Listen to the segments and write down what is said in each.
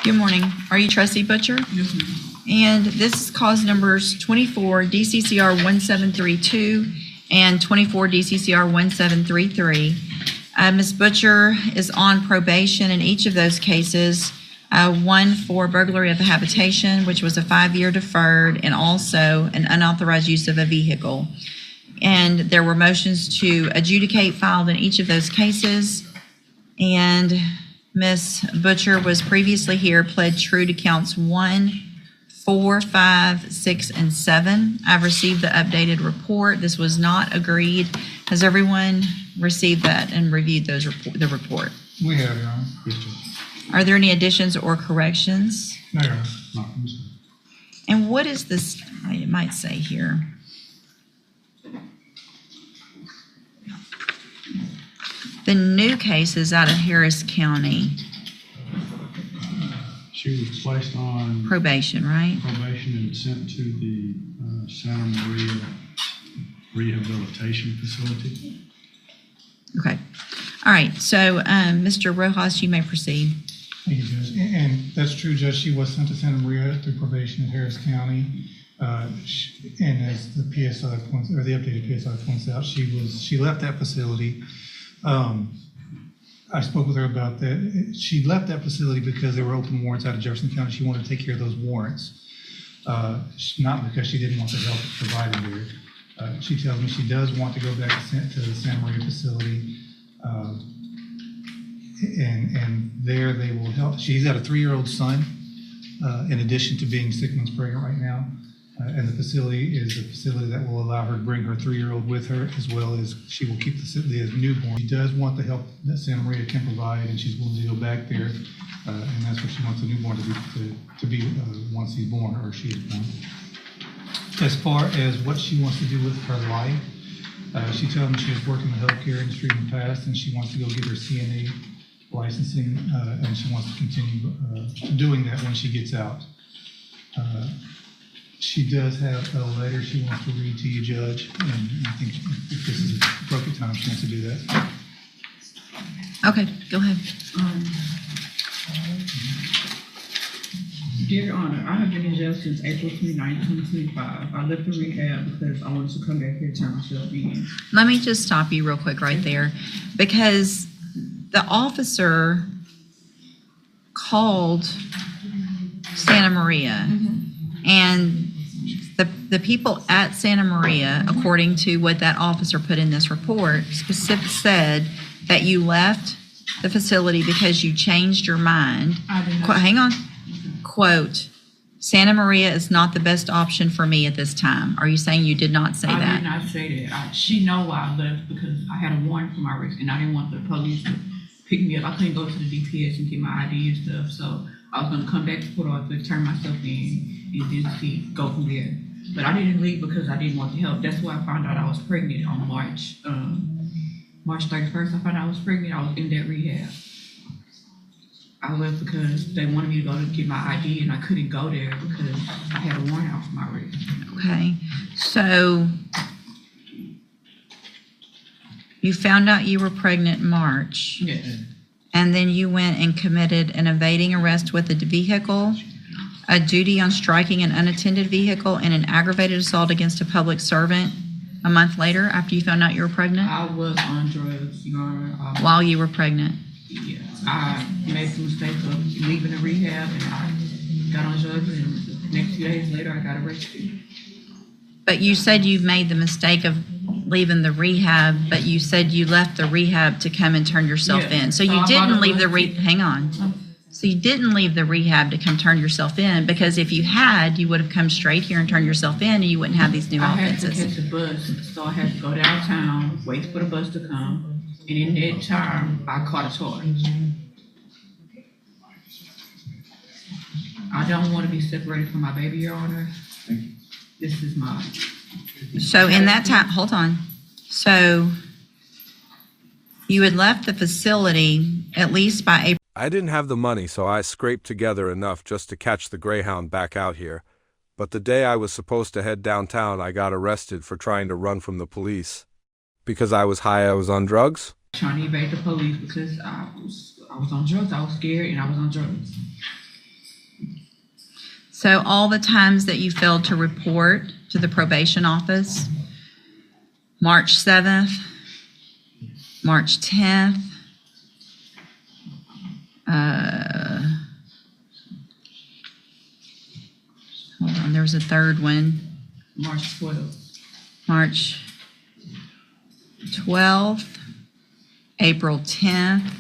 Good morning. Are you Trustee Butcher? Yes, ma'am. And this is cause numbers 24 DCCR 1732 and 24 DCCR 1733. Ms. Butcher is on probation in each of those cases. One for burglary of a habitation, which was a 5-year deferred, and also an unauthorized use of a vehicle. And there were motions to adjudicate filed in each of those cases. And Ms. Butcher was previously here, pled true to counts 1, 4, 5, 6, and 7. I've received the updated report. This was not agreed. Has everyone received that and reviewed the report? We have, Your Honor. Yes, Judge. Are there any additions or corrections? No, Your Honor. Not from this. And what is this, it might say here? The new case is out of Harris County. She was placed on Probation, right? probation and sent to the Santa Maria Rehabilitation Facility. Okay. All right. So, Mr. Rojas, you may proceed. Thank you, Judge. And that's true, Judge. She was sent to Santa Maria through probation in Harris County. And as the PSI points, or the updated PSI points out, she left that facility. I spoke with her about that. She left that facility because there were open warrants out of Jefferson County. She wanted to take care of those warrants, not because she didn't want the help provided there. She tells me she does want to go back to the Santa Maria facility, and there they will help. She's got a 3-year-old son, in addition to being 6 months pregnant right now. And the facility is a facility that will allow her to bring her 3-year-old with her, as well as she will keep the newborn. She does want the help that Santa Maria can provide, and she's willing to go back there, and that's what she wants the newborn to be once he's born, or she is born. As far as what she wants to do with her life, she told me she has worked in the healthcare industry in the past, and she wants to go get her CNA licensing, and she wants to continue doing that when she gets out. She does have a letter she wants to read to you, Judge, and I think if this is the appropriate time, she wants to do that. Okay, go ahead. Dear Honor, I have been in jail since April 29, 2025. I left the rehab because I wanted to come back here and turn myself in. Let me just stop you real quick right there, because the officer called Santa Maria, and the people at Santa Maria, according to what that officer put in this report, specifically said that you left the facility because you changed your mind. I did not. Hang on. Quote, Santa Maria is not the best option for me at this time. Are you saying you did not say that? I did not say that. She know why I left because I had a warrant for my arrest and I didn't want the police to pick me up. I couldn't go to the DPS and get my ID and stuff, so I was going to come back to Port Arthur, turn myself in, and then go from there. But I didn't leave because I didn't want the help. That's why I found out I was pregnant on March 31st. I found out I was pregnant. I was in that rehab. I left because they wanted me to go to get my ID, and I couldn't go there because I had a warrant out for my arrest. Okay. So you found out you were pregnant in March. Yes. And then you went and committed an evading arrest with a vehicle, a duty on striking an unattended vehicle, and an aggravated assault against a public servant a month later after you found out you were pregnant? I was on drugs, Your Honor. While you were pregnant? Yeah. I made the mistake of leaving the rehab, and I got on drugs, and the next few days later, I got arrested. But you said you made the mistake of leaving the rehab, but you said you left the rehab to come and turn yourself Yeah. in. So So you I didn't thought it leave the was- hang on. So you didn't leave the rehab to come turn yourself in, because if you had, you would have come straight here and turned yourself in, and you wouldn't have these new I had to offenses. catch a bus, so I had to go downtown, wait for the bus to come, and in that time, I caught a charge. I don't want to be separated from my baby, Your Honor. This is mine. So in that time, hold on. So you had left the facility at least by April. I didn't have the money, so I scraped together enough just to catch the Greyhound back out here. But the day I was supposed to head downtown, I got arrested for trying to run from the police. Because I was high, I was on drugs? Trying to evade the police because I was on drugs. I was scared and I was on drugs. So all the times that you failed to report to the probation office, March 7th, March 10th, hold on, there was a third one, March 12th. March 12th, April 10th. I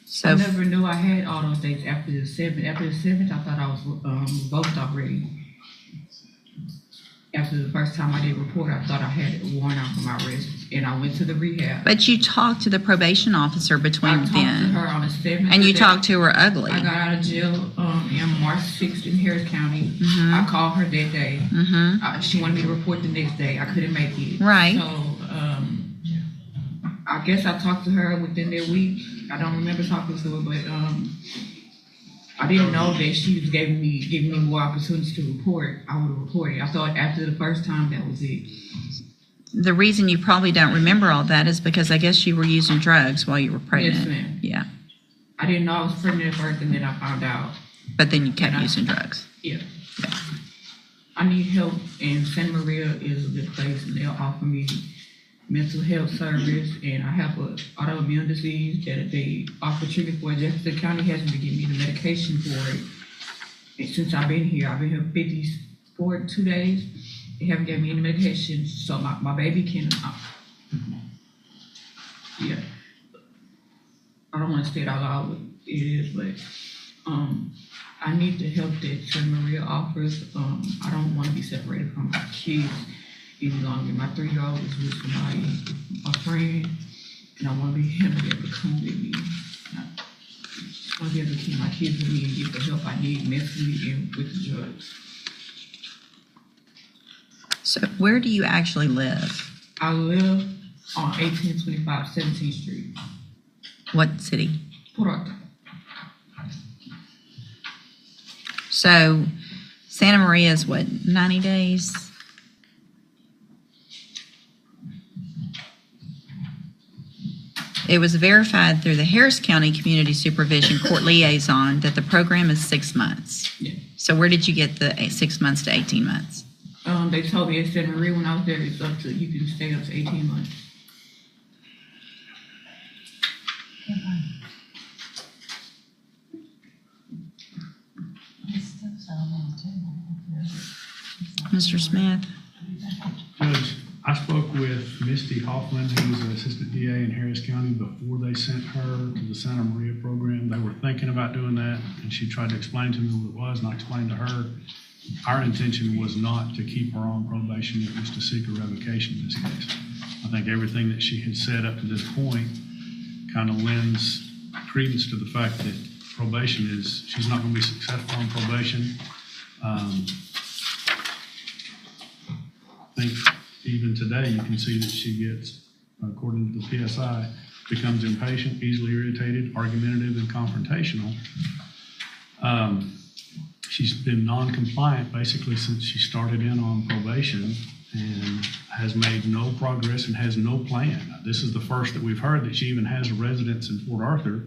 So, never knew I had all those dates after the 7th. After the 7th, I thought I was revoked already. After the first time I did report, I thought I had a warrant out for my arrest, and I went to the rehab. but you talked to the probation officer I between talked to then, her on the 7th. and you day. talked to her ugly. I got out of jail in March 6th in Harris County. Mhm. I called her that day. Mm-hmm, She wanted me to report the next day. I couldn't make it. Right. So I guess I talked to her within that week. I don't remember talking to her, but I didn't know that she was giving me more opportunities to report. I would have reported. I thought after the first time that was it. the reason you probably don't remember all that is because I guess you were using drugs while you were pregnant. Yes, ma'am. Yeah, I didn't know I was pregnant at first, and then I found out. but then you kept And I- using drugs. Yeah. I need help, and Santa Maria is a good place, and they'll offer me mental health service, and I have an autoimmune disease that they offer treatment for. Jefferson County hasn't been giving me the medication for it. And since I've been here 52 days. They haven't given me any medication, so my baby can, yeah. I don't want to say it out loud what it is, but I need the help that Santa Maria offers. I don't want to be separated from my kids any longer. My 3-year-old is with my friend, and I want to be him to be able to come with me. I just want to be able to keep my kids with me and get the help I need mentally and with the drugs. So where do you actually live? I live on 1825 17th Street, What city? Port Arthur. So Santa Maria is what, 90 days? It was verified through the Harris County Community Supervision Court Liaison that the program is 6 months. Yeah. So where did you get the 6 months to 18 months? They told me at Santa Maria when I was there, it's up to, you can stay up to 18 months. Mr. Smith? Judge, I spoke with Misty Hoffman, who's an assistant DA in Harris County, before they sent her to the Santa Maria program. They were thinking about doing that, and she tried to explain to me what it was, and I explained to her our intention was not to keep her on probation, it was to seek a revocation in this case. I think everything that she had said up to this point kind of lends credence to the fact that probation is, she's not going to be successful on probation. I think even today you can see that she gets, according to the PSI, becomes impatient, easily irritated, argumentative, and confrontational. She's been non-compliant basically since she started in on probation and has made no progress and has no plan. This is the first that we've heard that she even has a residence in Port Arthur.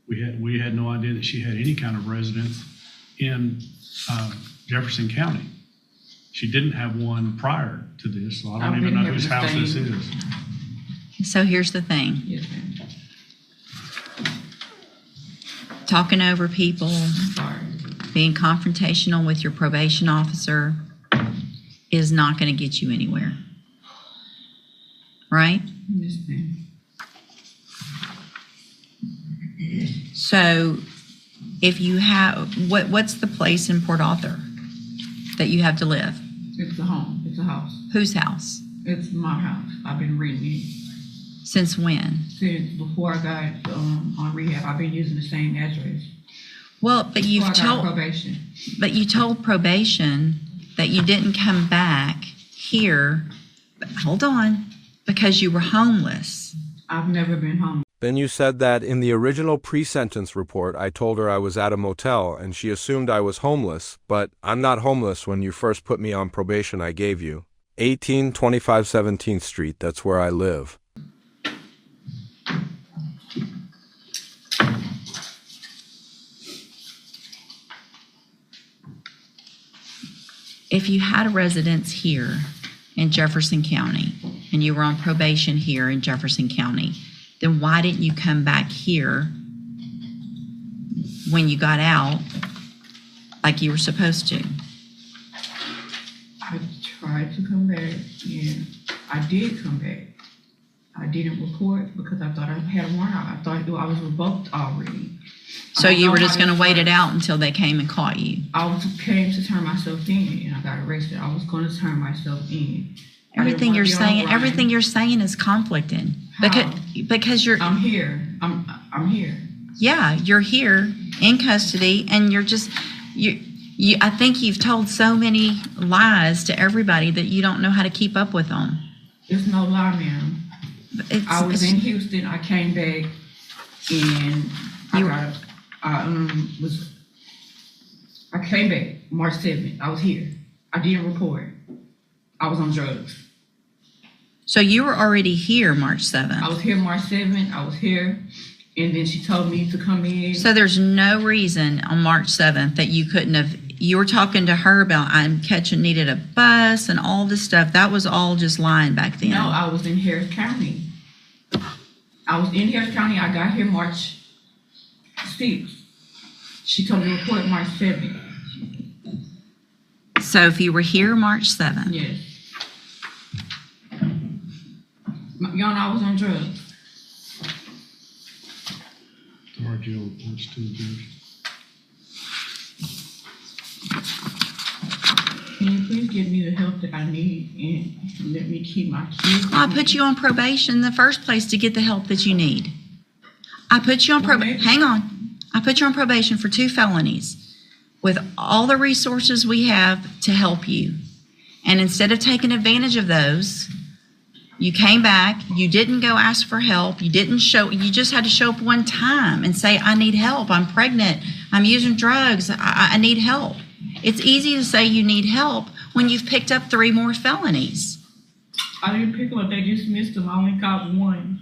We had no idea that she had any kind of residence in Jefferson County. She didn't have one prior to this, so I don't even know whose house this is. So here's the thing. Yes, ma'am. Talking over people, Sorry. being confrontational with your probation officer is not going to get you anywhere. Right? Yes, ma'am. So if you have, what's the place in Port Arthur that you have to live? It's a home. It's a house. Whose house? It's my house. I've been renting it Since when? since before I got on rehab. I've been using the same address. Well, but Before I got probation. you told probation that you didn't come back here, but hold on, because you were homeless. I've never been home. Then you said that in the original pre-sentence report, I told her I was at a motel and she assumed I was homeless, but I'm not homeless when you first put me on probation I gave you. 1825 17th Street, that's where I live. If you had a residence here in Jefferson County and you were on probation here in Jefferson County, then why didn't you come back here when you got out like you were supposed to? I tried to come back, and I did come back. I didn't report because I thought I had a warrant out. I thought I was revoked already. So I don't you were know just how going to this wait it works. out until they came and caught you? came to turn myself in, and I got arrested. I was going to turn myself in. I didn't Everything wanna you're be on the saying, run. everything you're saying is conflicting. How? Because you're, I'm here. I'm here. yeah, you're here in custody and you're just, I think you've told so many lies to everybody that you don't know how to keep up with them. There's no lie, ma'am. I was in Houston. I came back, and I came back March 7th. I was here. I didn't report. I was on drugs. So you were already here March I 7th. was here March 7th. I was here, and then she told me to come in. So there's no reason on March 7th that you couldn't have, you were talking to her about needed a bus and all this stuff. That was all just lying back then. No, I was in Harris County. I was in Harris County. I got here March 6th. She told me to report March 7th. So if you were here March 7th, Yes. Y'all know I was on drugs. Our jail reports to the judge. Can you please give me the help that I need and let me keep my kids? I put you on probation in the first place to get the help that you need. I put you on probation. Hang on. I put you on probation for 2 felonies with all the resources we have to help you. And instead of taking advantage of those, you came back, you didn't go ask for help, you just had to show up one time and say, I need help, I'm pregnant, I'm using drugs, I need help. It's easy to say you need help when you've picked up 3 more felonies. I didn't pick them up. They dismissed them. I only got 1.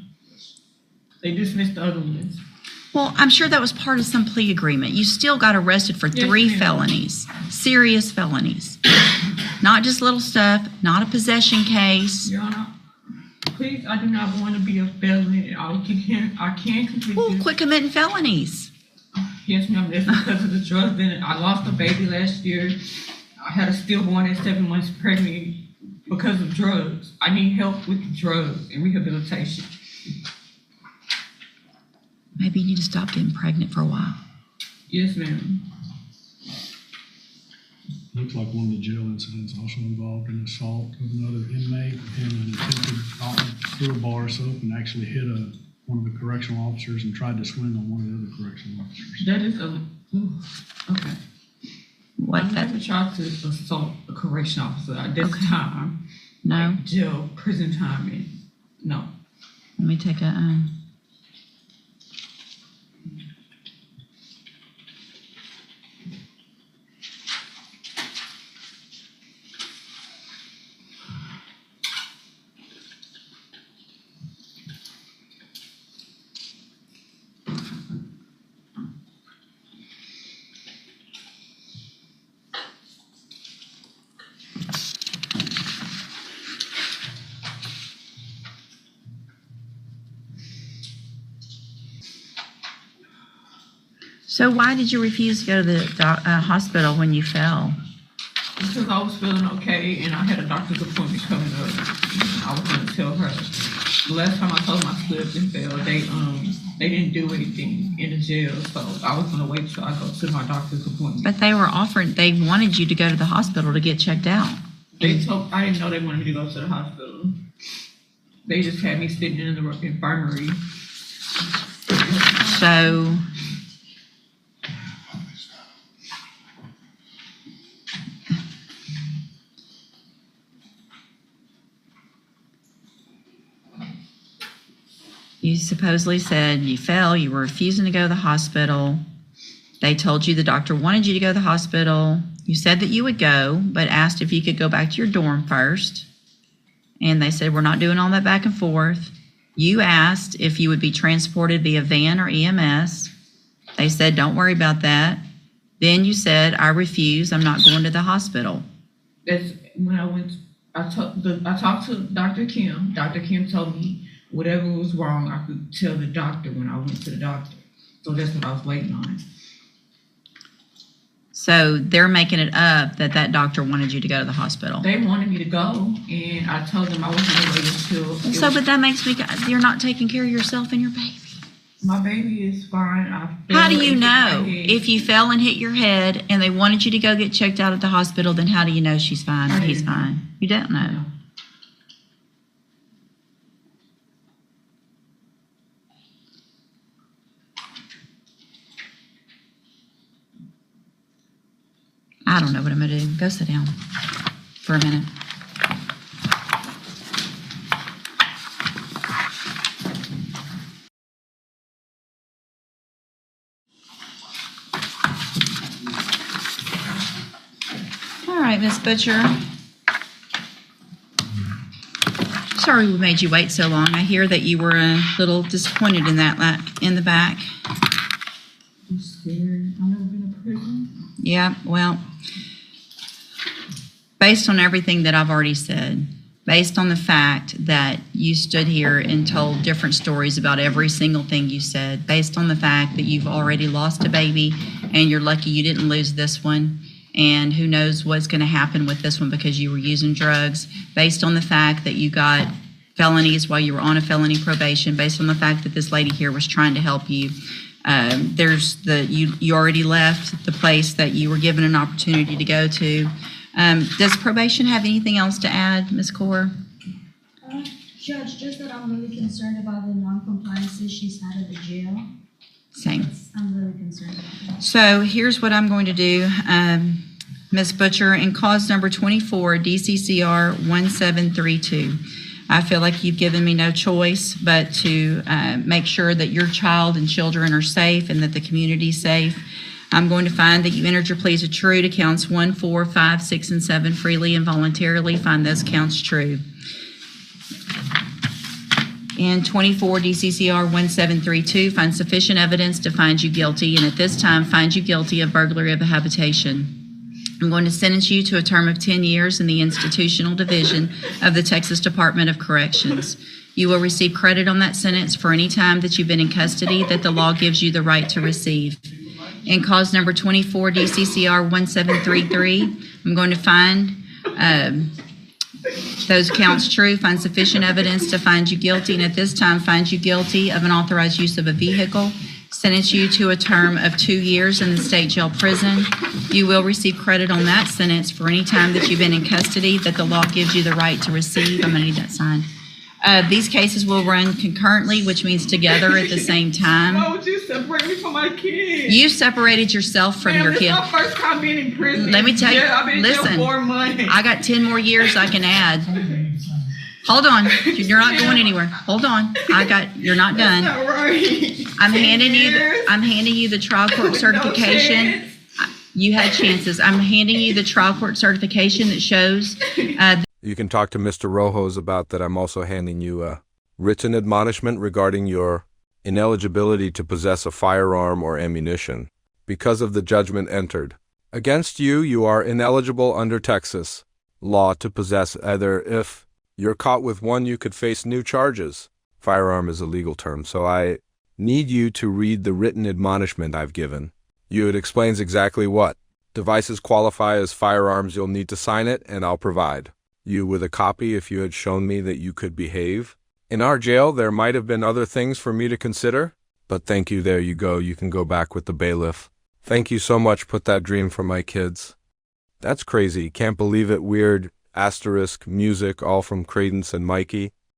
They dismissed the other ones. Well, I'm sure that was part of some plea agreement. You still got arrested for Yes, 3 ma'am. felonies, serious felonies. Not just little stuff, not a possession case. Your Honor, please, I do not want to be a felon. I can't complete Well, this. quit committing felonies. Yes, ma'am. That's because of the drugs. Then I lost a baby last year. I had a stillborn at 7 months pregnant because of drugs. I need help with drugs and rehabilitation. Maybe you need to stop getting pregnant for a while. Yes, ma'am. Looks like one of the jail incidents also involved an assault of another inmate and an attempted threw a bar of soap and actually hit one of the correctional officers and tried to swing on one of the other correctional officers. That is okay. What I've that? never tried to assault a correction officer at this Okay. time. No. Like jail, prison time, and no. Let me take a. So why did you refuse to go to the hospital when you fell? Because I was feeling okay and I had a doctor's appointment coming up. I was gonna tell her. The last time I told them I slipped and fell, they didn't do anything in the jail, so I was gonna wait till I go to my doctor's appointment. But they wanted you to go to the hospital to get checked out. I didn't know they wanted me to go to the hospital. They just had me sitting in the infirmary. So you supposedly said you fell, you were refusing to go to the hospital. They told you the doctor wanted you to go to the hospital. You said that you would go, but asked if you could go back to your dorm first. And they said, we're not doing all that back and forth. You asked if you would be transported via van or EMS. They said, don't worry about that. Then you said, I refuse, I'm not going to the hospital. That's when I talked to Dr. Kim. Dr. Kim told me whatever was wrong, I could tell the doctor when I went to the doctor. So that's what I was waiting on. So they're making it up that that doctor wanted you to go to the hospital. They wanted me to go, and I told them I was going to wait until. So, but that makes me, you're not taking care of yourself and your baby. My baby is fine. How do you know? If you fell and hit your head and they wanted you to go get checked out at the hospital, then how do you know she's fine and he's fine? You don't know. I don't know what I'm going to do. Go sit down for a minute. All right, Miss Butcher. Sorry we made you wait so long. I hear that you were a little disappointed in that in the back. I'm scared. I've never been in prison. Yeah, well, based on everything that I've already said, based on the fact that you stood here and told different stories about every single thing you said, based on the fact that you've already lost a baby and you're lucky you didn't lose this one, and who knows what's going to happen with this one because you were using drugs, based on the fact that you got felonies while you were on a felony probation, based on the fact that this lady here was trying to help you. You already left the place that you were given an opportunity to go to. Does probation have anything else to add, Ms. Kaur? Judge, just that I'm really concerned about the non-compliances she's had at the jail. Same. I'm really concerned about that. So here's what I'm going to do, Ms. Butcher. In cause number 24, DCCR 1732, I feel like you've given me no choice but to make sure that your child and children are safe and that the community's safe. I'm going to find that you entered your pleas of true to counts 1, 4, 5, 6, and 7 freely and voluntarily. Find those counts true. In 24 DCCR 1732, find sufficient evidence to find you guilty, and at this time find you guilty of burglary of a habitation. I'm going to sentence you to a term of 10 years in the institutional division of the Texas Department of Corrections. You will receive credit on that sentence for any time that you've been in custody that the law gives you the right to receive. In cause number 24 DCCR 1733, I'm going to find those counts true, find sufficient evidence to find you guilty, and at this time find you guilty of unauthorized use of a vehicle, sentence you to a term of 2 years in the state jail prison. You will receive credit on that sentence for any time that you've been in custody that the law gives you the right to receive. I'm going to need that signed. These cases will run concurrently, which means together at the same time. Why would you separate me from my kids? You separated yourself from your This kid. is my first time being in prison. Let me tell you, I've been in jail listen, 4 months. I got 10 more years I can add. Hold on, you're not going anywhere. Hold on, you're not done. That's not right. I'm handing you the trial court certification. You had chances. I'm handing you the trial court certification that shows. You can talk to Mr. Rojos about that. I'm also handing you a written admonishment regarding your ineligibility to possess a firearm or ammunition. Because of the judgment entered against you, you are ineligible under Texas law to possess either. If you're caught with one, you could face new charges. Firearm is a legal term, so I need you to read the written admonishment I've given you. It explains exactly what devices qualify as firearms. You'll need to sign it, and I'll provide you with a copy if you had shown me that you could behave. In our jail, there might have been other things for me to consider, but thank you, there you go. You can go back with the bailiff. Thank you so much. Put that dream for my kids. That's crazy. Can't believe it. Weird asterisk music, all from Credence and Mikey.